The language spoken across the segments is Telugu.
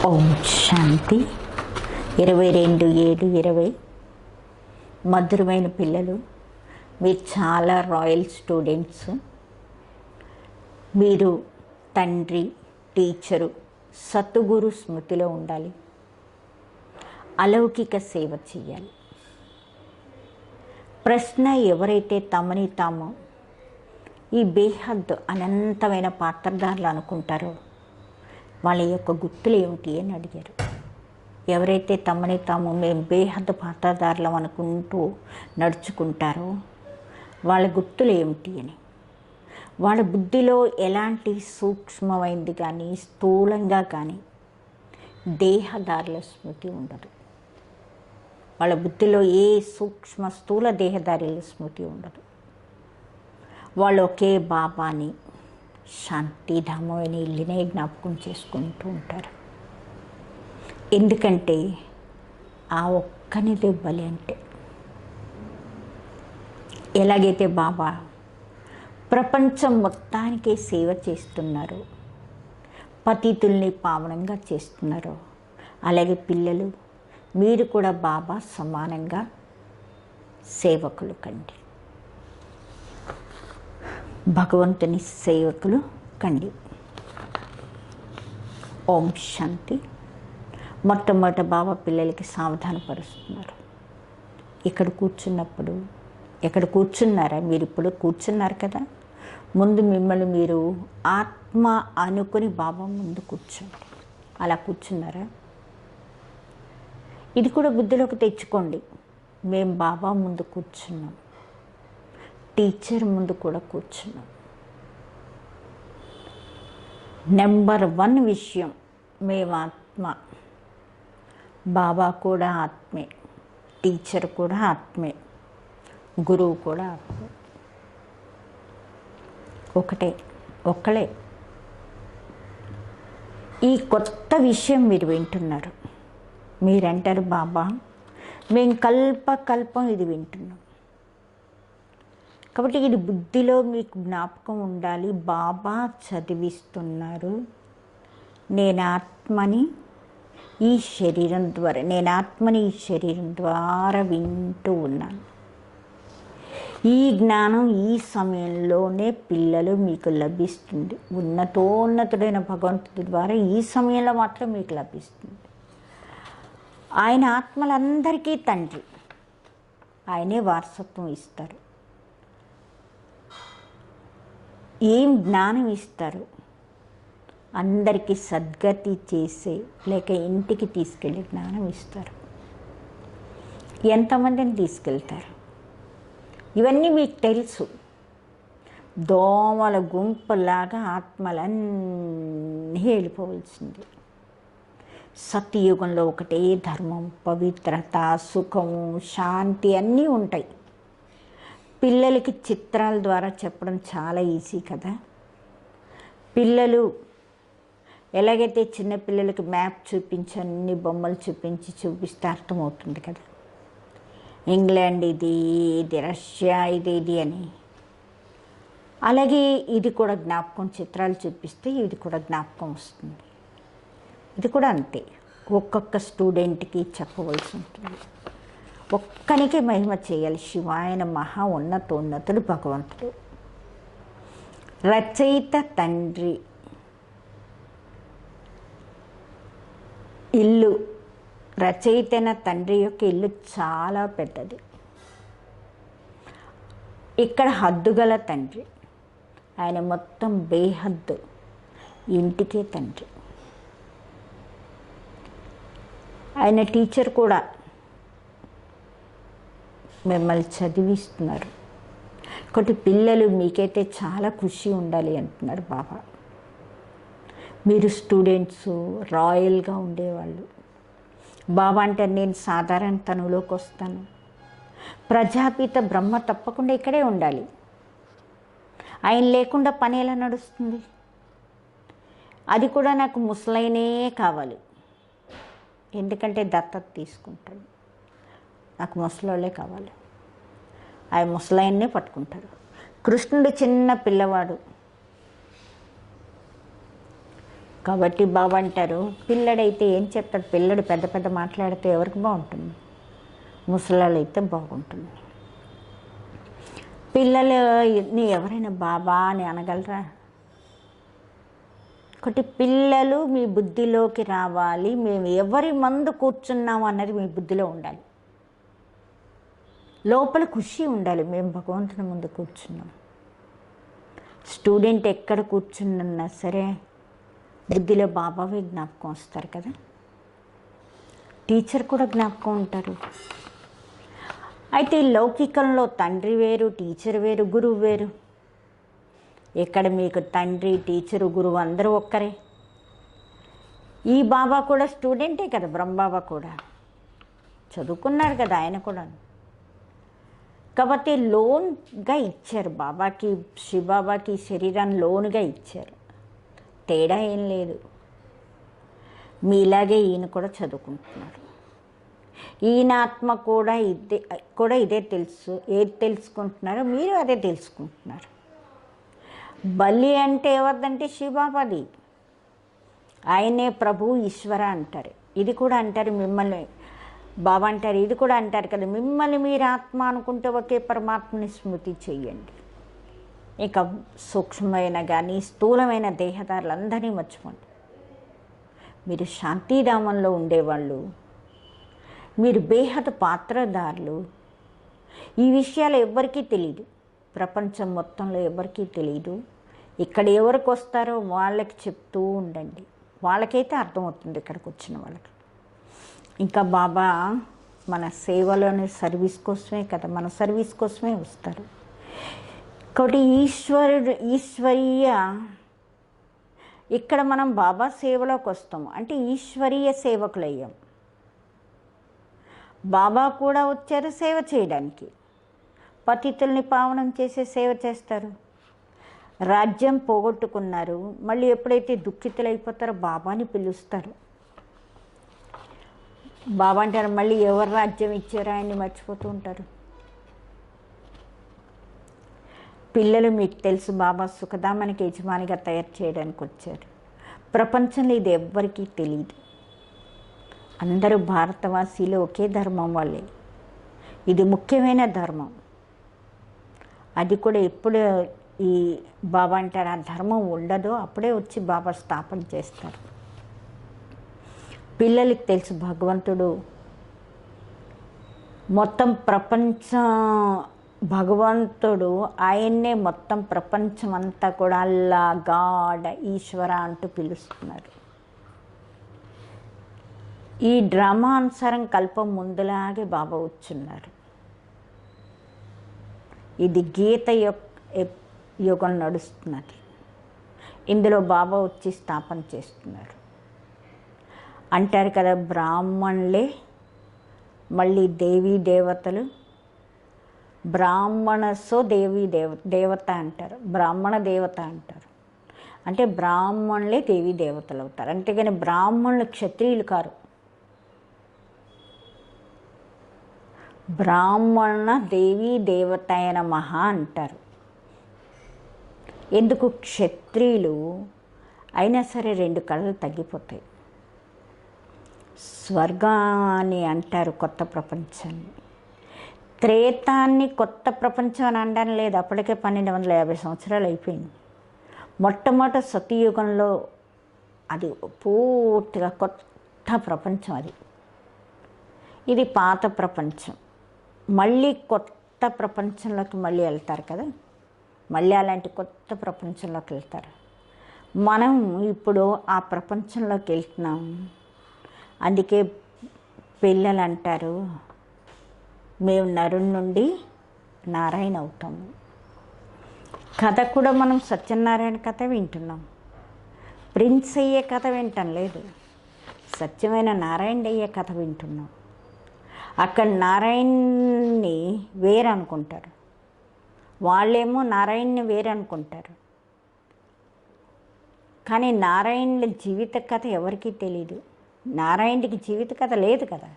ఓం శాంతి. 22/7/20. మధురమైన పిల్లలు, మీరు చాలా రాయల్ స్టూడెంట్స్. మీరు తండ్రి, టీచరు, సద్గురు స్మృతిలో ఉండాలి. అలౌకిక సేవ చేయాలి. ప్రశ్న, ఎవరైతే తమని తాము ఈ బేహద్ అనంతమైన పాత్రధారులు అనుకుంటారో వాళ్ళ యొక్క గుర్తులు ఏమిటి అని అడిగారు. ఎవరైతే తమని తాము మేము బేహద్ పాత్రధారులం అనుకుంటూ నడుచుకుంటారో వాళ్ళ గుర్తులు ఏమిటి అని. వాళ్ళ బుద్ధిలో ఎలాంటి సూక్ష్మమైంది కానీ స్థూలంగా కానీ దేహదారుల స్మృతి ఉండదు. వాళ్ళ బుద్ధిలో ఏ సూక్ష్మ స్థూల దేహదారుల స్మృతి ఉండదు. వాళ్ళు ఒకే బాబాని, శాంతిధామమైన ఇల్లునే జ్ఞాపకం చేసుకుంటూ ఉంటారు. ఎందుకంటే ఆ ఒక్కనిదే బలి. అంటే ఎలాగైతే బాబా ప్రపంచం మొత్తానికే సేవ చేస్తున్నారో, పతితుల్ని పావనంగా చేస్తున్నారో, అలాగే పిల్లలు మీరు కూడా బాబా సమానంగా సేవకులు కండి. భగవంతుని సేవకులు కండి. ఓం శాంతి. మొట్టమొదట బాబా పిల్లలకి సావధానపరుస్తున్నారు. ఇక్కడ కూర్చున్నప్పుడు, ఎక్కడ కూర్చున్నారా మీరు? ఇప్పుడు కూర్చున్నారు కదా, ముందు మిమ్మల్ని మీరు ఆత్మ అనుకుని బాబా ముందు కూర్చోండి. అలా కూర్చున్నారా? ఇది కూడా బుద్ధిలోకి తెచ్చుకోండి. మేము బాబా ముందు కూర్చున్నాం, టీచర్ ముందు కూడా కూర్చున్నాం. నెంబర్ 1 విషయం, మేము ఆత్మ. బాబా కూడా ఆత్మే, టీచర్ కూడా ఆత్మే, గురువు కూడా ఆత్మే. ఒక్కలే. ఈ కొత్త విషయం మీరు వింటున్నారు. మీరంటారు, బాబా మేము కల్పం ఇది వింటున్నాం. కాబట్టి ఇది బుద్ధిలో మీకు జ్ఞాపకం ఉండాలి. బాబా చదివిస్తున్నారు, నేను ఆత్మని ఈ శరీరం ద్వారా వింటూ ఉన్నాను. ఈ జ్ఞానం ఈ సమయంలోనే పిల్లలు మీకు లభిస్తుంది. ఉన్నతోన్నతుడైన భగవంతుడి ద్వారా ఈ సమయంలో మాత్రం మీకు లభిస్తుంది. ఆయన ఆత్మలందరికీ తండ్రి, ఆయనే వారసత్వం ఇస్తారు. ఏం జ్ఞానం ఇస్తారు? అందరికీ సద్గతి చేసే, లేక ఇంటికి తీసుకెళ్ళే జ్ఞానం ఇస్తారు. ఎంతమందిని తీసుకెళ్తారు? ఇవన్నీ మీకు తెలుసు. దోమల గుంపులాగా ఆత్మలన్నీ వెళ్ళిపోవలసింది. సత్యయుగంలో ఒకటే ధర్మం, పవిత్రత, సుఖము, శాంతి అన్నీ ఉంటాయి. పిల్లలకి చిత్రాల ద్వారా చెప్పడం చాలా ఈజీ కదా. పిల్లలు ఎలాగైతే చిన్నపిల్లలకి మ్యాప్ చూపించి అన్ని బొమ్మలు చూపిస్తే అర్థమవుతుంది కదా. ఇంగ్లాండ్ ఇది రష్యా ఇది అని. అలాగే ఇది కూడా జ్ఞాపకం, చిత్రాలు చూపిస్తే ఇది కూడా జ్ఞాపకం వస్తుంది. ఇది కూడా అంతే, ఒక్కొక్క స్టూడెంట్కి చెప్పవలసి ఉంటుంది. ఒక్కనికే మహిమ చేయాలి. శివాయన మహా ఉన్నతోన్నతుడు భగవంతుడు, రచయిత తండ్రి. ఇల్లు, రచయితైన తండ్రి యొక్క ఇల్లు చాలా పెద్దది. ఇక్కడ హద్దుగల తండ్రి, ఆయన మొత్తం బేహద్దు ఇంటికే తండ్రి. ఆయన టీచర్ కూడా మిమ్మల్ని చదివిస్తున్నారు. ఒకటి, పిల్లలు మీకైతే చాలా ఖుషి ఉండాలి అంటున్నారు బాబా. మీరు స్టూడెంట్స్ రాయల్గా ఉండేవాళ్ళు. బాబా అంటే నేను సాధారణ తనులోకి వస్తాను. ప్రజాపిత బ్రహ్మ తప్పకుండా ఇక్కడే ఉండాలి. ఆయన లేకుండా పని ఎలా నడుస్తుంది? అది కూడా నాకు ముసలైనే కావాలి. ఎందుకంటే దత్తత తీసుకుంటాడు. నాకు ముసలోళ్ళే కావాలి. ఆయన ముసలాయన్నే పట్టుకుంటారు. కృష్ణుడు చిన్న పిల్లవాడు, కాబట్టి బాబా అంటారు, పిల్లడైతే ఏం చెప్తాడు? పిల్లడు పెద్ద పెద్ద మాట్లాడితే ఎవరికి బాగుంటుంది? ముసలాళ్ళు అయితే బాగుంటుంది. పిల్లలని ఎవరైనా బాబా అని అనగలరా? ఒకటి, పిల్లలు మీ బుద్ధిలోకి రావాలి. మేము ఎవరి మందు కూర్చున్నాము అన్నది మీ బుద్ధిలో ఉండాలి. లోపల ఖుషి ఉండాలి, మేము భగవంతుని ముందు కూర్చున్నాం. స్టూడెంట్ ఎక్కడ కూర్చున్నా సరే బుద్ధిలో బాబావే జ్ఞాపకం వస్తారు కదా. టీచర్ కూడా జ్ఞాపకం ఉంటారు. అయితే లౌకికంలో తండ్రి వేరు, టీచర్ వేరు, గురువు వేరు. ఇక్కడ మీకు తండ్రి, టీచరు, గురువు అందరూ ఒక్కరే. ఈ బాబా కూడా స్టూడెంటే కదా, బ్రహ్మబాబా కూడా చదువుకున్నాడు కదా ఆయన కూడా. కాబట్టి లోన్గా ఇచ్చారు బాబాకి, శివబాబాకి శరీరాన్ని లోనుగా ఇచ్చారు. తేడా ఏం లేదు. మీలాగే ఈయన కూడా చదువుకుంటున్నారు. ఈయన ఆత్మ కూడా ఇదే తెలుసు. ఏది తెలుసుకుంటున్నారో మీరు అదే తెలుసుకుంటున్నారు. బలి అంటే ఎవరిదంటే శివబాబాది. ఆయనే ప్రభు, ఈశ్వర అంటారు. ఇది కూడా అంటారు మిమ్మల్ని. బాబా అంటారు, ఇది కూడా అంటారు కదా, మిమ్మల్ని మీరు ఆత్మ అనుకుంటే ఒకే పరమాత్మని స్మృతి చెయ్యండి. ఇక సూక్ష్మమైన కానీ స్థూలమైన దేహదారులందరినీ మర్చిపోండి. మీరు శాంతిధామంలో ఉండేవాళ్ళు, మీరు బేహద్ పాత్రదారులు. ఈ విషయాలు ఎవ్వరికీ తెలియదు, ప్రపంచం మొత్తంలో ఎవరికీ తెలియదు. ఇక్కడ ఎవరికి వస్తారో వాళ్ళకి చెప్తూ ఉండండి. వాళ్ళకైతే అర్థమవుతుంది ఇక్కడికి వచ్చిన వాళ్ళకి. ఇంకా బాబా మన సేవలోని సర్వీస్ కోసమే కదా, మన సర్వీస్ కోసమే వస్తారు. కాబట్టి ఈశ్వరీయ ఇక్కడ మనం బాబా సేవలోకి వస్తాము అంటే ఈశ్వరీయ సేవకులయ్యాం. బాబా కూడా వచ్చారు సేవ చేయడానికి. పతితుల్ని పావనం చేసే సేవ చేస్తారు. రాజ్యం పోగొట్టుకున్నారు, మళ్ళీ ఎప్పుడైతే దుఃఖితులైపోతారో బాబాని పిలుస్తారు. బాబా అంటారు, మళ్ళీ ఎవరు రాజ్యం ఇచ్చారో ఆయన్ని మర్చిపోతూ ఉంటారు. పిల్లలు మీకు తెలుసు, బాబా సుఖధామానికి యజమానిగా తయారు చేయడానికి వచ్చారు. ప్రపంచంలో ఇది ఎవ్వరికీ తెలియదు. అందరూ భారతవాసీలు ఒకే ధర్మం వాళ్ళే. ఇది ముఖ్యమైన ధర్మం. అది కూడా ఎప్పుడు ఈ బాబా అంటారు ఆ ధర్మం ఉండదో అప్పుడే వచ్చి బాబా స్థాపన చేస్తారు. పిల్లలకి తెలుసు భగవంతుడు మొత్తం భగవంతుడు ఆయన్నే మొత్తం ప్రపంచం అంతా కూడా అల్లా, గాడ్, ఈశ్వర అంటూ పిలుస్తున్నారు. ఈ డ్రామా అనుసారం కల్పం ముందులాగే బాబా వచ్చున్నారు. ఇది గీత యుగం నడుస్తున్నది. ఇందులో బాబా వచ్చి స్థాపన చేస్తున్నారు. అంటారు కదా, బ్రాహ్మణులే మళ్ళీ దేవీ దేవతలు. బ్రాహ్మణసో దేవత అంటారు, బ్రాహ్మణ దేవత అంటారు. అంటే బ్రాహ్మణులే దేవీ దేవతలు అవుతారు. అంతేగాని బ్రాహ్మణులు క్షత్రియులు కారు. బ్రాహ్మణ దేవీ దేవతాయ నమః అంటారు. ఎందుకు? క్షత్రియులు అయినా సరే 2 కళలు తగ్గిపోతాయి. స్వర్గాన్ని అంటారు కొత్త ప్రపంచాన్ని. త్రేతాన్ని కొత్త ప్రపంచం అని అనడం లేదు. అప్పటికే 1250 సంవత్సరాలు అయిపోయింది. మొట్టమొదటి సతయుగంలో అది పూర్తిగా కొత్త ప్రపంచం. ఇది పాత ప్రపంచం. మళ్ళీ కొత్త ప్రపంచంలోకి మళ్ళీ వెళ్తారు కదా, మళ్ళీ అలాంటి కొత్త ప్రపంచంలోకి వెళ్తారు. మనం ఇప్పుడు ఆ ప్రపంచంలోకి వెళ్తున్నాం. అందుకే పిల్లలు అంటారు, మేము నరుని నుండి నారాయణ అవుతాము. కథ కూడా మనం సత్యనారాయణ కథ వింటున్నాం. ప్రిన్స్ అయ్యే కథ వింటాం లేదు, సత్యమైన నారాయణ అయ్యే కథ వింటున్నాం. అక్కడ నారాయణ్ని వేరు అనుకుంటారు, వాళ్ళేమో నారాయణ్ని వేరు అనుకుంటారు. కానీ నారాయణుల జీవిత కథ ఎవరికీ తెలీదు. నారాయణుడికి జీవిత కథ లేదు కదా.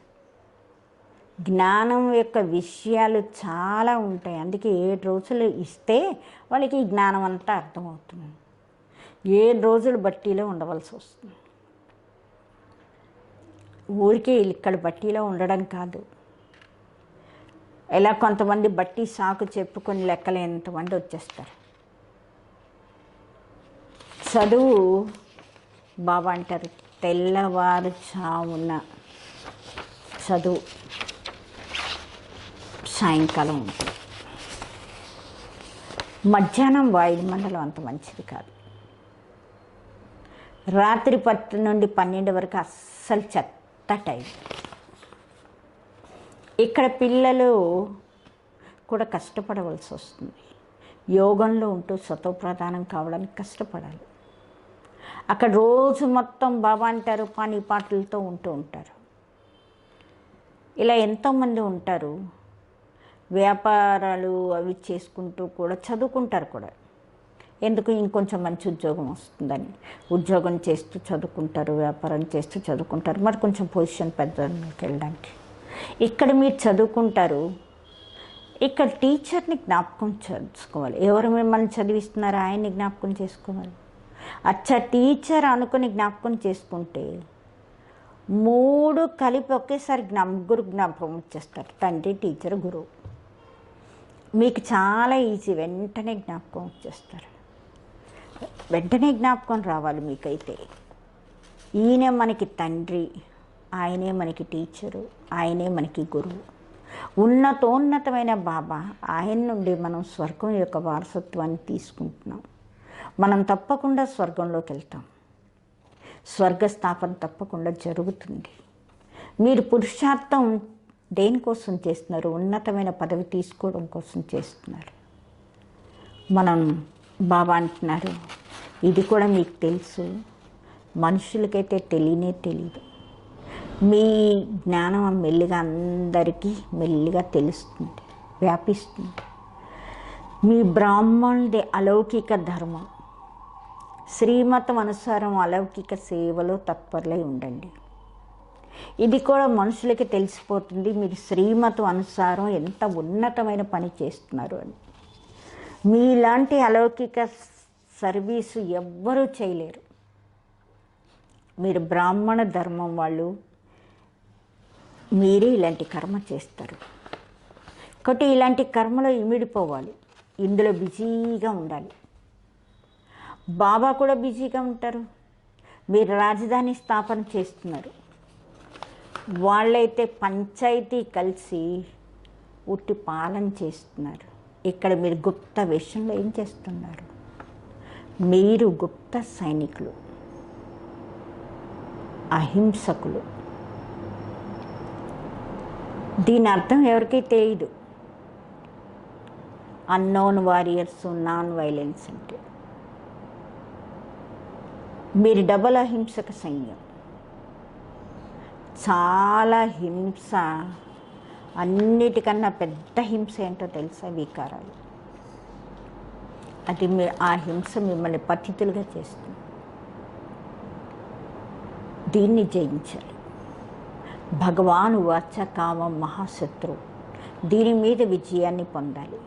జ్ఞానం యొక్క విషయాలు చాలా ఉంటాయి. అందుకే 7 రోజులు ఇస్తే వాళ్ళకి ఈ జ్ఞానం అంతా అర్థమవుతుంది. 7 రోజులు బట్టీలో ఉండవలసి వస్తుంది. ఊరికే ఇక్కడ బట్టీలో ఉండడం కాదు, ఇలా కొంతమంది బట్టి సాకు చెప్పుకొని లెక్కలేనంతమంది వచ్చేస్తారు. చదువు బాబా అంటారు, తెల్లవారుజామున చదువు, సాయంకాలం ఉంటుంది. మధ్యాహ్నం వాయుమండలం అంత మంచిది కాదు. రాత్రి 10 నుండి 12 వరకు అస్సలు చెత్త టైం. ఇక్కడ పిల్లలు కూడా కష్టపడవలసి వస్తుంది. యోగంలో ఉంటూ సతోప్రధానం కావడానికి కష్టపడాలి. అక్కడ రోజు మొత్తం బాబా అంటారు పని పాటలతో ఉంటూ ఉంటారు. ఇలా ఎంతోమంది ఉంటారు, వ్యాపారాలు అవి చేసుకుంటూ కూడా చదువుకుంటారు కూడా. ఎందుకు? ఇంకొంచెం మంచి ఉద్యోగం వస్తుందని ఉద్యోగం చేస్తూ చదువుకుంటారు, వ్యాపారం చేస్తూ చదువుకుంటారు, మరి కొంచెం పొజిషన్ పెద్దకి వెళ్ళడానికి. ఇక్కడ మీరు చదువుకుంటారు, ఇక్కడ టీచర్ని జ్ఞాపకం చేసుకోవాలి. ఎవరు మిమ్మల్ని చదివిస్తున్నారో ఆయన్ని జ్ఞాపకం చేసుకోవాలి. అచ్చా టీచర్ అనుకుని జ్ఞాపకం చేసుకుంటే 3 కలిపి ఒకేసారి ముగ్గురు జ్ఞాపకం వచ్చేస్తారు, తండ్రి, టీచర్, గురువు. మీకు చాలా ఈజీ, వెంటనే జ్ఞాపకం వచ్చేస్తారు. వెంటనే జ్ఞాపకం రావాలి మీకైతే. ఈయనే మనకి తండ్రి, ఆయనే మనకి టీచరు, ఆయనే మనకి గురువు. ఉన్నతోన్నతమైన బాబా, ఆయన నుండి మనం స్వర్గం యొక్క వారసత్వాన్ని తీసుకుంటున్నాం. మనం తప్పకుండా స్వర్గంలోకి వెళ్తాం. స్వర్గస్థాపన తప్పకుండా జరుగుతుంది. మీరు పురుషార్థం దేనికోసం చేస్తున్నారు? ఉన్నతమైన పదవి తీసుకోవడం కోసం చేస్తున్నారు. మనం బాబా అంటున్నారు, ఇది కూడా మీకు తెలుసు, మనుషులకైతే తెలియదు. మీ జ్ఞానం మెల్లిగా అందరికీ మెల్లిగా తెలుస్తుంది, వ్యాపిస్తుంది. మీ బ్రాహ్మణుడి అలౌకిక ధర్మం, శ్రీమతం అనుసారం అలౌకిక సేవలో తత్పరులై ఉండండి. ఇది కూడా మనుషులకి తెలిసిపోతుంది, మీరు శ్రీమతం అనుసారం ఎంత ఉన్నతమైన పని చేస్తున్నారు అని. మీలాంటి అలౌకిక సర్వీసు ఎవ్వరూ చేయలేరు. మీరు బ్రాహ్మణ ధర్మం వాళ్ళు, మీరే ఇలాంటి కర్మ చేస్తారు. కాబట్టి ఇలాంటి కర్మలో ఇమిడిపోవాలి, ఇందులో బిజీగా ఉండాలి. బాబా కూడా బిజీగా ఉంటారు. మీరు రాజధాని స్థాపన చేస్తున్నారు, వాళ్ళైతే పంచాయతీ కలిసి ఉట్టి పాలన చేస్తున్నారు. ఇక్కడ మీరు గుప్త వేషంలో ఏం చేస్తున్నారు? మీరు గుప్త సైనికులు, అహింసకులు. దీని అర్థం ఎవరికీ తెలియదు. అన్నోన్ వారియర్స్, నాన్ వైలెన్స్ అంటే మీరు డబల్ అహింసక సైన్యం. చాలా హింస, అన్నిటికన్నా పెద్ద హింస ఏంటో తెలుసా? వికారాలు. అది ఆ హింస మిమ్మల్ని పతితులుగా చేస్తుంది. దీన్ని జయించాలి. భగవాన్ వాచ కామం మహాశత్రు, దీని మీద విజయాన్ని పొందాలి.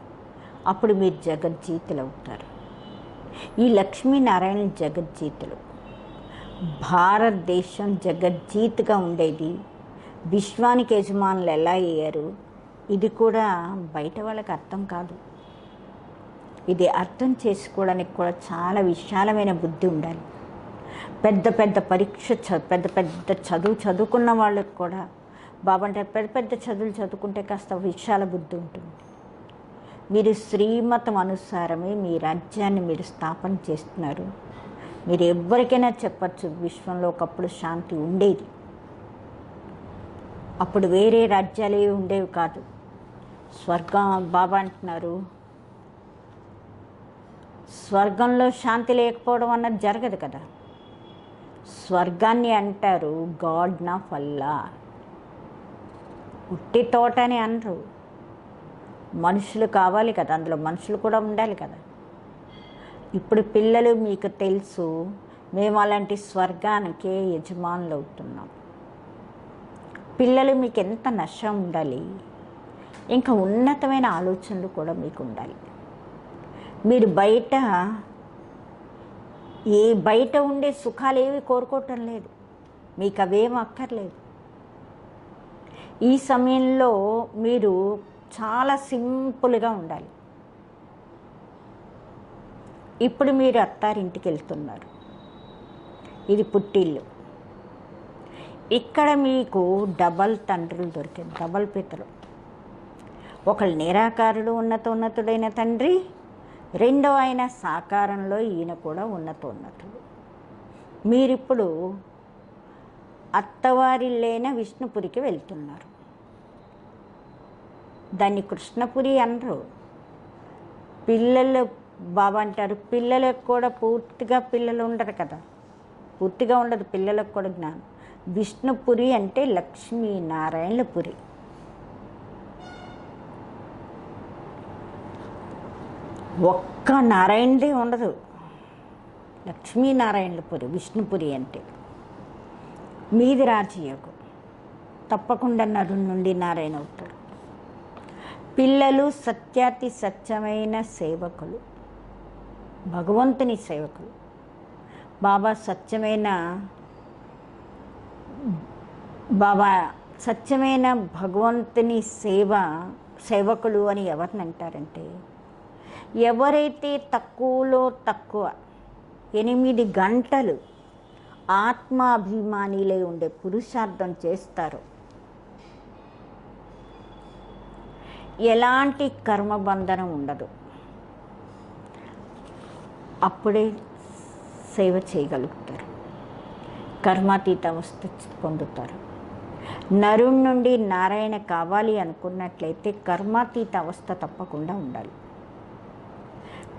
అప్పుడు మీరు జగజ్జీతులు అవుతారు. ఈ లక్ష్మీనారాయణ జగజ్జీతులు. భారతదేశం జగజ్జీత్గా ఉండేది, విశ్వానికి యజమానులు ఎలా అయ్యారు, ఇది కూడా బయట వాళ్ళకి అర్థం కాదు. ఇది అర్థం చేసుకోవడానికి కూడా చాలా విశాలమైన బుద్ధి ఉండాలి. పెద్ద పెద్ద పరీక్ష, పెద్ద పెద్ద చదువుకున్న వాళ్ళకి కూడా బాబా అంటే పెద్ద పెద్ద చదువులు చదువుకుంటే కాస్త విశాల బుద్ధి ఉంటుంది. మీరు శ్రీమతం అనుసారమే మీ రాజ్యాన్ని మీరు స్థాపన చేస్తున్నారు. మీరు ఎవరికైనా చెప్పచ్చు, విశ్వంలో ఒకప్పుడు శాంతి ఉండేది, అప్పుడు వేరే రాజ్యాలే ఉండేవి కాదు. స్వర్గం బాబా అంటున్నారు, స్వర్గంలో శాంతి లేకపోవడం అన్నది జరగదు కదా. స్వర్గాన్ని అంటారు గార్డెన్ ఆఫ్ అల్లా. ఉట్టి తోట అని అనరు. మనుషులు కావాలి కదా, అందులో మనుషులు కూడా ఉండాలి కదా. ఇప్పుడు పిల్లలు మీకు తెలుసు, మేము అలాంటి స్వర్గానికే యజమానులు అవుతున్నాం. పిల్లలు మీకు ఎంత నశ ఉండాలి, ఇంకా ఉన్నతమైన ఆలోచనలు కూడా మీకు ఉండాలి. మీరు బయట ఏ బయట ఉండే సుఖాలు ఏవి కోరుకోవటం లేదు, మీకు అవేం అక్కర్లేదు. ఈ సమయంలో మీరు చాలా సింపుల్గా ఉండాలి. ఇప్పుడు మీరు అత్తారింటికి వెళ్తున్నారు, ఇది పుట్టిల్లు. ఇక్కడ మీకు డబల్ తండ్రులు దొరికారు, డబల్ పితరు. ఒకళ్ళు నిరాకారుడు ఉన్నతోన్నతుడైన తండ్రి, రెండో ఆయన సాకారంలో ఈయన కూడా ఉన్నతోన్నతుడు. మీరిప్పుడు అత్తవారిల్లైన విష్ణుపురికి వెళ్తున్నారు. దాన్ని కృష్ణపురి అనరు. పిల్లలు బాబా అంటారు, పిల్లలకు కూడా పూర్తిగా పిల్లలు ఉండరు కదా, పూర్తిగా ఉండదు పిల్లలకు కూడా జ్ఞానం. విష్ణుపురి అంటే లక్ష్మీనారాయణపురి. ఒక్క నారాయణదే ఉండదు, లక్ష్మీనారాయణపురి విష్ణుపురి అంటే. మీది రాజయోగం, తప్పకుండా నరుని నుండి నారాయణ అవుతాడు. పిల్లలు సత్యాతి సత్యమైన సేవకులు, భగవంతుని సేవకులు. బాబా సత్యమైన భగవంతుని సేవకులు అని ఎవరిని అంటారంటే, ఎవరైతే తక్కువలో తక్కువ 8 గంటలు ఆత్మాభిమానిలై ఉండే పురుషార్థం చేస్తారో, ఎలాంటి కర్మబంధనం ఉండదు, అప్పుడే సేవ చేయగలుగుతారు, కర్మాతీత అవస్థ పొందుతారు. నరుని నుండి నారాయణ కావాలి అనుకున్నట్లయితే కర్మాతీత అవస్థ తప్పకుండా ఉండాలి.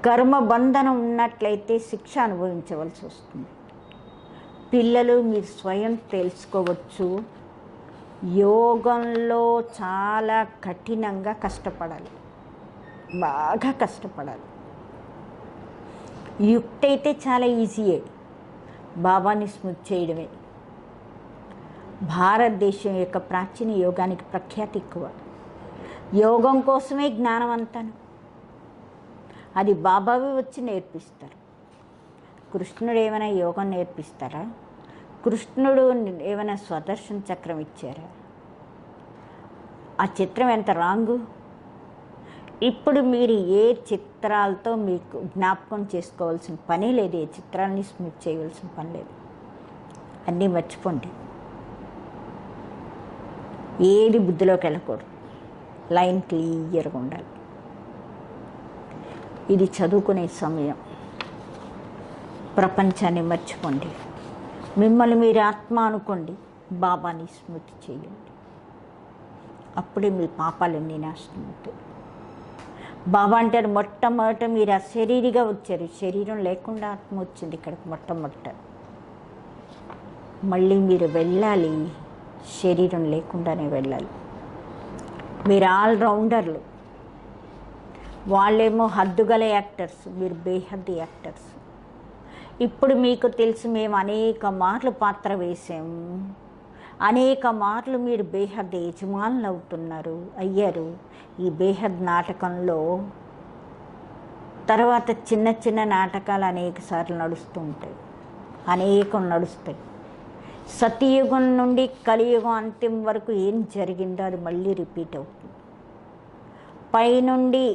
కర్మబంధనం ఉన్నట్లయితే శిక్ష అనుభవించవలసి వస్తుంది. పిల్లలు మీరు స్వయం తెలుసుకోవచ్చు, యోగంలో చాలా కఠినంగా కష్టపడాలి, బాగా కష్టపడాలి. యుక్తి అయితే చాలా ఈజీయే, బాబాని స్మృతి చేయడమే. భారతదేశం యొక్క ప్రాచీన యోగానికి ప్రఖ్యాతి ఎక్కువ. యోగం కోసమే జ్ఞానం అంతాను, అది బాబావి వచ్చి నేర్పిస్తారు. కృష్ణుడు ఏమైనా యోగం నేర్పిస్తారా? కృష్ణుడు ఏమైనా స్వదర్శన చక్రం ఇచ్చారా? ఆ చిత్రం ఎంత రాంగు. ఇప్పుడు మీరు ఏ చిత్రాలతో మీకు జ్ఞాపకం చేసుకోవాల్సిన పని లేదు, ఏ చిత్రాన్ని స్మృతి చేయవలసిన పని లేదు, అన్నీ మర్చిపోండి. ఏది బుద్ధిలోకి వెళ్ళకూడదు, లైన్ క్లియర్గా ఉండాలి. ఇది చదువుకునే సమయం. ప్రపంచాన్ని మర్చిపోండి, మిమ్మల్ని మీరు ఆత్మ అనుకోండి, బాబాని స్మృతి చేయండి, అప్పుడే మీ పాపాలన్నీ నాశనం అవుతాయి. బాబా అంటారు, మొట్టమొదట మీరు అశరీరిగా వచ్చారు, శరీరం లేకుండా ఆత్మ వచ్చింది ఇక్కడికి మొట్టమొదట. మళ్ళీ మీరు వెళ్ళాలి, శరీరం లేకుండానే వెళ్ళాలి. మీరు ఆల్రౌండర్లు, వాళ్ళేమో హద్దుగల యాక్టర్స్, మీరు బేహద్దు యాక్టర్స్. ఇప్పుడు మీకు తెలుసు, మేము అనేక మార్లు పాత్ర వేసాము, అనేక మార్లు మీరు బేహద్ యజమానులు అయ్యారు ఈ బేహద్ నాటకంలో. తర్వాత చిన్న చిన్న నాటకాలు అనేక సార్లు నడుస్తూ ఉంటాయి, అనేకం నడుస్తాయి. సతయుగం నుండి కలియుగం అంతిమ వరకు ఏం జరిగిందో అది మళ్ళీ రిపీట్ అవుతుంది. పైనుండి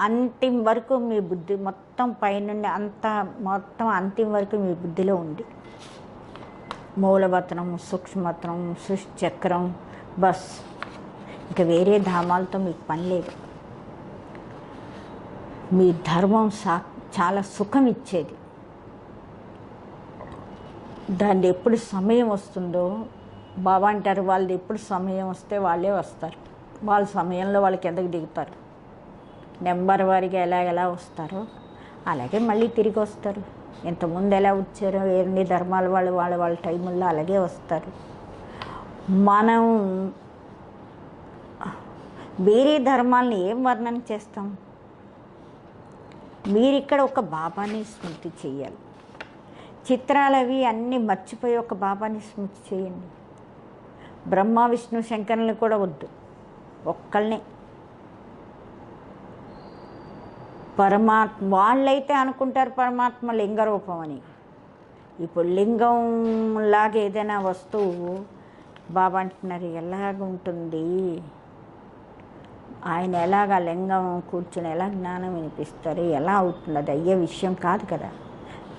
అంతిమ వరకు మీ బుద్ధి మొత్తం, పైనుండి మొత్తం అంతిమ వరకు మీ బుద్ధిలో ఉంది. మూలవతనం, సూక్ష్మవతనం, సృష్టిచక్రం, బస్. ఇక వేరే ధామాలతో మీకు పని లేదు. మీ ధర్మం చాలా సుఖం ఇచ్చేది. దాన్ని ఎప్పుడు సమయం వస్తుందో బాబా అంటారు, వాళ్ళది ఎప్పుడు సమయం వస్తే వాళ్ళే వస్తారు, వాళ్ళ సమయంలో వాళ్ళకి ఎందుకు దిగుతారు. నెంబర్ వారిగా ఎలా వస్తారో అలాగే మళ్ళీ తిరిగి వస్తారు. ఇంతకుముందు ఎలా వచ్చారో ఎన్ని ధర్మాల వాళ్ళు వాళ్ళ టైముల్లో అలాగే వస్తారు. మనం వేరే ధర్మాలని ఏం వర్ణన చేస్తాం? మీరిక్కడ ఒక బాబాని స్మృతి చేయాలి. చిత్రాలు అవి అన్నీ మర్చిపోయి ఒక బాబాని స్మృతి చేయండి. బ్రహ్మ విష్ణు శంకరులను కూడా వద్దు, ఒక్కళ్ళనే. పరమాత్మ వాళ్ళైతే అనుకుంటారు పరమాత్మ లింగరూపం అని, ఇప్పుడు లింగం లాగా ఏదైనా వస్తువు బాబా అంటున్నారు ఎలాగ ఉంటుంది, ఆయన ఎలాగ లింగం కూర్చొని ఎలా జ్ఞానం వినిపిస్తారు, ఎలా అవుతుంది, అది అయ్యే విషయం కాదు కదా.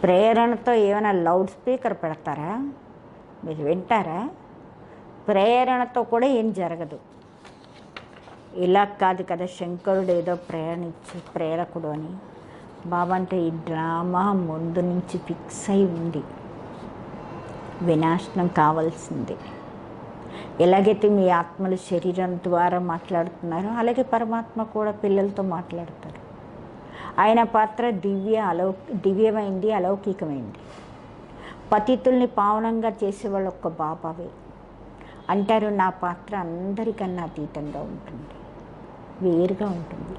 ప్రేరణతో ఏమైనా లౌడ్ స్పీకర్ పెడతారా, మీరు వింటారా? ప్రేరణతో కూడా ఏం జరగదు. ఇలా కాదు కదా శంకరుడు ఏదో ప్రేరకుడు అని. బాబా అంటే ఈ డ్రామా ముందు నుంచి ఫిక్స్ అయి ఉంది, వినాశనం కావాల్సిందే. ఎలాగైతే మీ ఆత్మలు శరీరం ద్వారా మాట్లాడుతున్నారో అలాగే పరమాత్మ కూడా పిల్లలతో మాట్లాడతారు. ఆయన పాత్ర దివ్యమైంది, అలౌకికమైంది. పతితుల్ని పావనంగా చేసేవాళ్ళు ఒక్క బాబావే. అంటారు నా పాత్ర అందరికన్నా అతీతంగా ఉంటుంది, వేరుగా ఉంటుంది.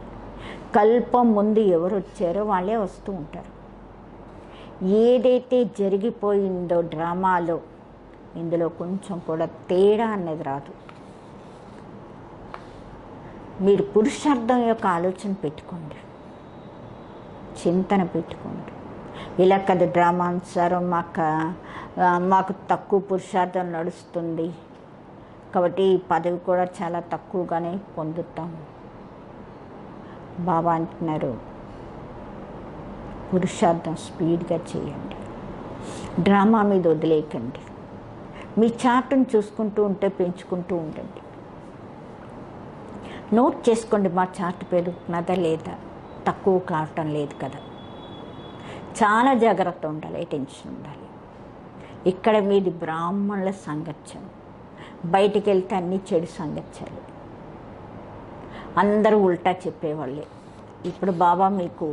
కల్పం ముందు ఎవరు వచ్చారో వాళ్ళే వస్తూ ఉంటారు. ఏదైతే జరిగిపోయిందో డ్రామాలో ఇందులో కొంచెం కూడా తేడా అనేది రాదు. మీరు పురుషార్థం యొక్క ఆలోచన పెట్టుకోండి, చింతన పెట్టుకోండి. ఇలా కదా డ్రామా అనుసారం మాకు తక్కువ పురుషార్థం నడుస్తుంది కాబట్టి ఈ పదవి కూడా చాలా తక్కువగానే పొందుతాము. బాబా అంటున్నారు పురుషార్థం స్పీడ్గా చేయండి, డ్రామా మీద వదిలేయకండి. మీ చార్ట్ను చూసుకుంటూ ఉంటే పెంచుకుంటూ ఉండండి. నోట్ చేసుకోండి, మా చార్ట్ పెరుగుతున్నదా లేదా, తక్కువ కావటం లేదు కదా. చాలా జాగ్రత్త ఉండాలి, టెన్షన్ ఉండాలి. ఇక్కడ మీది బ్రాహ్మణుల సంగత్యం, బయటికి వెళ్తే అన్నీ చెడు సంగత్యాలు, అందరూ ఉల్టా చెప్పేవాళ్ళే. ఇప్పుడు బాబా మీకు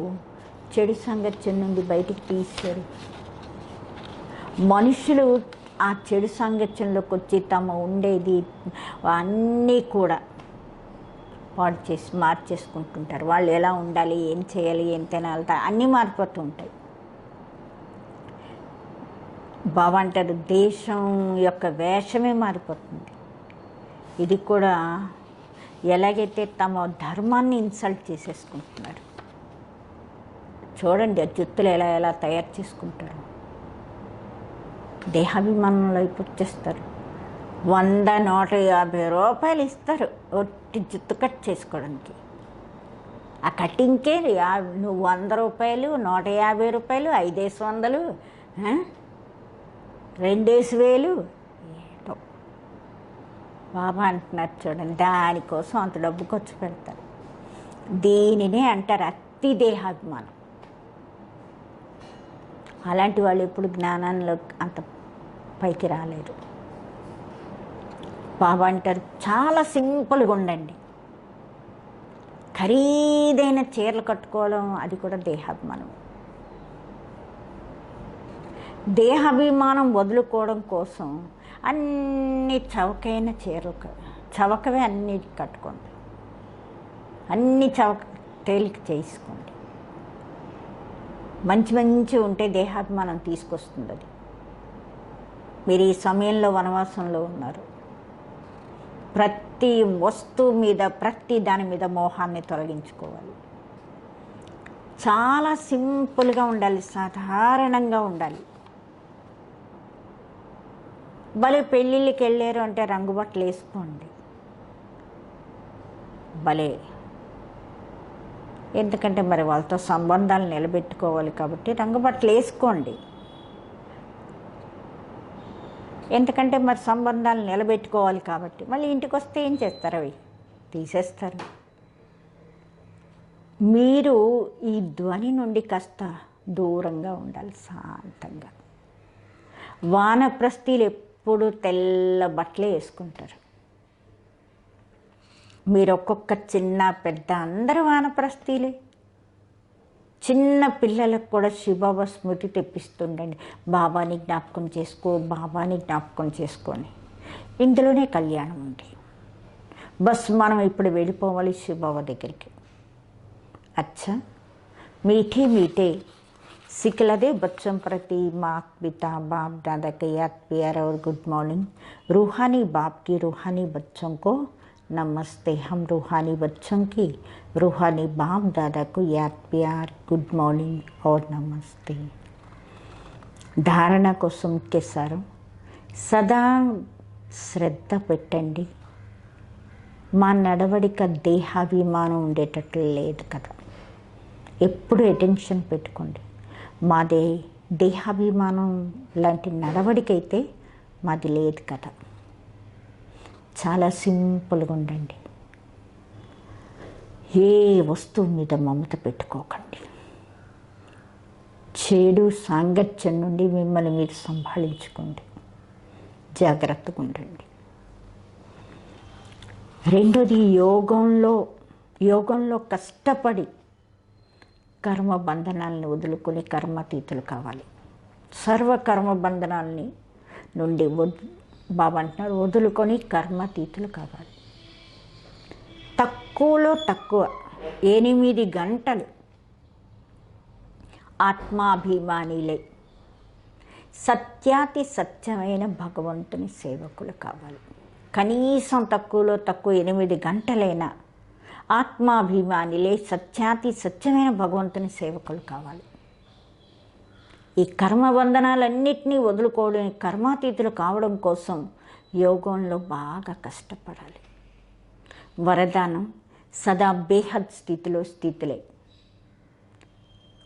చెడు సంగత్యం నుండి బయటికి తీశారు. మనుషులు ఆ చెడు సంగత్యంలోకి వచ్చి తమ ఉండేది అన్నీ కూడా మార్చేసుకుంటుంటారు. వాళ్ళు ఎలా ఉండాలి, ఏం చేయాలి, ఏం తినాలి, అన్నీ మారిపోతూ ఉంటాయి. బాబా అంటారు దేశం యొక్క వేషమే మారిపోతుంది. ఇది కూడా ఎలాగైతే తమ ధర్మాన్ని ఇన్సల్ట్ చేసేసుకుంటున్నారు. చూడండి ఆ జుత్తులు ఎలా తయారు చేసుకుంటారు, దేహాభిమానంలో వచ్చేస్తారు. 100-150 రూపాయలు ఇస్తారు ఒట్టి జుత్తు కట్ చేసుకోవడానికి. ఆ కటింగ్కే నువ్వు 100 రూపాయలు, 150 రూపాయలు, 500, 2000. ఏటో బాబా అంటున్నారు చూడండి, దానికోసం అంత డబ్బు ఖర్చు పెడతారు. దీనినే అంటారు అతి దేహాభిమానం. అలాంటి వాళ్ళు ఎప్పుడు జ్ఞానంలో అంత పైకి రాలేరు. బాబా అంటారు చాలా సింపుల్గా ఉండండి. ఖరీదైన చీరలు కట్టుకోవడం అది కూడా దేహాభిమానం. దేహాభిమానం వదులుకోవడం కోసం అన్ని చవకైన చీరలు, చవకవే అన్ని కట్టుకోండి, అన్ని చవక తేలిక చేసుకోండి. మంచి ఉంటే దేహాభిమానం తీసుకొస్తుంది అది. మీరు ఈ సమయంలో వనవాసంలో ఉన్నారు. ప్రతి వస్తువు మీద, ప్రతి దాని మీద మోహాన్ని తొలగించుకోవాలి. చాలా సింపుల్గా ఉండాలి, సాధారణంగా ఉండాలి. భలే పెళ్ళిళ్ళకి వెళ్ళారు అంటే రంగుబట్టలు వేసుకోండి భలే. ఎందుకంటే మరి వాళ్ళతో సంబంధాలు నిలబెట్టుకోవాలి కాబట్టి రంగుబట్టలు వేసుకోండి. ఎందుకంటే మరి సంబంధాలు నిలబెట్టుకోవాలి కాబట్టి. మళ్ళీ ఇంటికి వస్తే ఏం చేస్తారు, అవి తీసేస్తారు. మీరు ఈ ధ్వని నుండి కాస్త దూరంగా ఉండాలి, శాంతంగా. వానప్రస్థీలు ఎప్పుడు తెల్ల బట్టలే వేసుకుంటారు. మీరు ఒక్కొక్క చిన్న పెద్ద అందరూ వానప్రస్థీలే. చిన్న పిల్లలకు కూడా శివబాబా స్మృతి తెప్పిస్తుండండి. బాబాని జ్ఞాపకం చేసుకో, బాబాని జ్ఞాపకం చేసుకొని. ఇందులోనే కళ్యాణం ఉంది. బస్ మనం ఇప్పుడు వెళ్ళిపోవాలి శివబాబా దగ్గరికి. అచ్చా मीठे मीठे सिखलदे बच्चों प्रति माता पिता बाप दादा के याद प्यार और गुड मॉर्निंग। रूहानी बाप की रूहानी बच्चों को नमस्ते। हम रूहानी बच्चों की रूहानी बाप दादा को याद प्यार गुड मॉर्निंग और नमस्ते। ధారణ కోసం ముఖ్యసారం, సదా శ్రద్ధ పెట్టండి. మా నడవడిక దేహాభిమానం ఉండేటట్లు లేదు కదా. ఎప్పుడు అటెన్షన్ పెట్టుకోండి. మాదే దేహాభిమానం లాంటి నడవడికైతే మాది లేదు కదా. చాలా సింపుల్గా ఉండండి. ఏ వస్తువు మీద మమత పెట్టుకోకండి. చెడు సాంగత్యం నుండి మిమ్మల్ని మీరు సంభాళించుకోండి. జాగ్రత్తగా ఉండండి. రెండోది, యోగంలో కష్టపడి కర్మ బంధనాలను వదులుకొని కర్మాతీతులు కావాలి. సర్వ కర్మ బంధనాలని నుండి బాబా అంటున్నారు, వదులుకొని కర్మాతీతులు కావాలి. తక్కువలో తక్కువ 8 గంటలు ఆత్మాభిమానిలే సత్యాతి సత్యమైన భగవంతుని సేవకులు కావాలి. కనీసం తక్కువలో తక్కువ 8 గంటలైనా ఆత్మాభిమానిలే సత్యాతి సత్యమైన భగవంతుని సేవకులు కావాలి. ఈ కర్మబంధనాలన్నింటినీ వదులుకోవడం, కర్మాతీతులు కావడం కోసం యోగంలో బాగా కష్టపడాలి. వరదానం, సదా బేహద్ స్థితిలే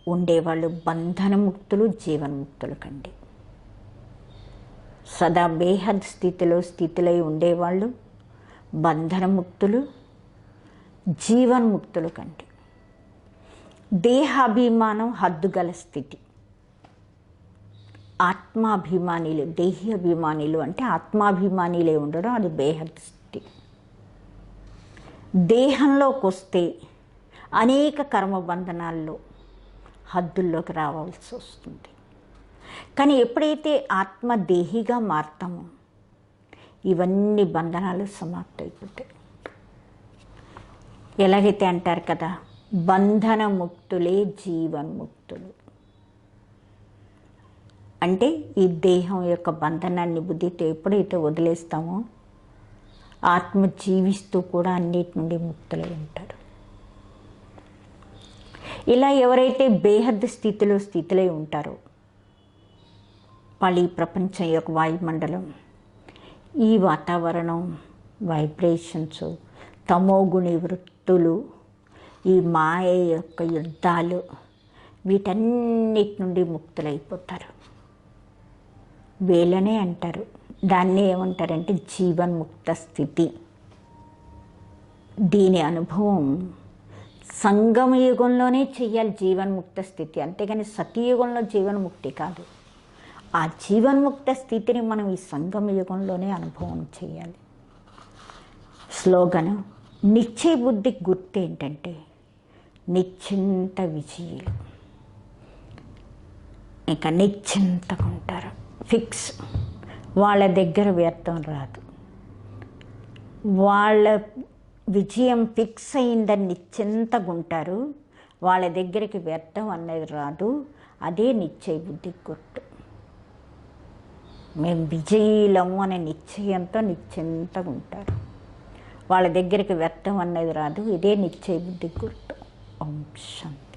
ఉండేవాళ్ళు బంధనముక్తులు, జీవన్ముక్తులు కండి. సదా బేహద్ స్థితిలై ఉండేవాళ్ళు బంధనముక్తులు, జీవన్ముక్తులు కండి. దేహాభిమానం హద్దుగల స్థితి. ఆత్మాభిమానిలు, దేహి అభిమానిలు అంటే ఆత్మాభిమానిలే ఉండడం, అది బేహద్ స్థితి. దేహంలోకి వస్తే అనేక కర్మబంధనాల్లో హద్దుల్లోకి రావాల్సి వస్తుంది. కానీ ఎప్పుడైతే ఆత్మదేహిగా మారుతామో ఇవన్నీ బంధనాలు సమాప్తమైపోతాయి. ఎలాగైతే అంటారు కదా, బంధనముక్తులే జీవన్ముక్తులు. అంటే ఈ దేహం యొక్క బంధనాన్ని బుద్ధితో ఎప్పుడైతే వదిలేస్తామో ఆత్మ జీవిస్తూ కూడా అన్నిటి నుండి ముక్తులై ఉంటారు. ఇలా ఎవరైతే బేహద్ స్థితిలై ఉంటారో వాళ్ళు ఈ ప్రపంచం యొక్క వాయుమండలం, ఈ వాతావరణం, వైబ్రేషన్స్, తమోగుణి వృత్తులు, ఈ మాయ యొక్క యుద్ధాలు, వీటన్నిటి నుండి ముక్తులైపోతారు. వీళ్ళనే అంటారు, దాన్ని ఏమంటారంటే జీవన్ముక్త స్థితి. దీని అనుభవం సంగమ యుగంలోనే చెయ్యాలి, జీవన్ముక్త స్థితి. అంతేగాని సతీయుగంలో జీవన్ముక్తి కాదు. ఆ జీవన్ముక్త స్థితిని మనం ఈ సంగమ యుగంలోనే అనుభవం చేయాలి. స్లోగన్, నిశ్చయ బుద్ధి గుర్తు ఏంటంటే నిశ్చింత విజయులు. ఇంకా నిశ్చింతగా ఉంటారు, ఫిక్స్. వాళ్ళ దగ్గర వ్యర్థం రాదు. వాళ్ళ విజయం ఫిక్స్ అయిందని నిశ్చింతగా ఉంటారు. వాళ్ళ దగ్గరికి వ్యర్థం అనేది రాదు. అదే నిశ్చయ బుద్ధి గుర్తు. మేము విజయులము అనే నిశ్చయంతో నిశ్చింతగా ఉంటారు. వాళ్ళ దగ్గరికి వ్యర్థం అనేది రాదు. ఇదే నిశ్చయ బుద్ధి గుర్తు. ఓం శాంతి.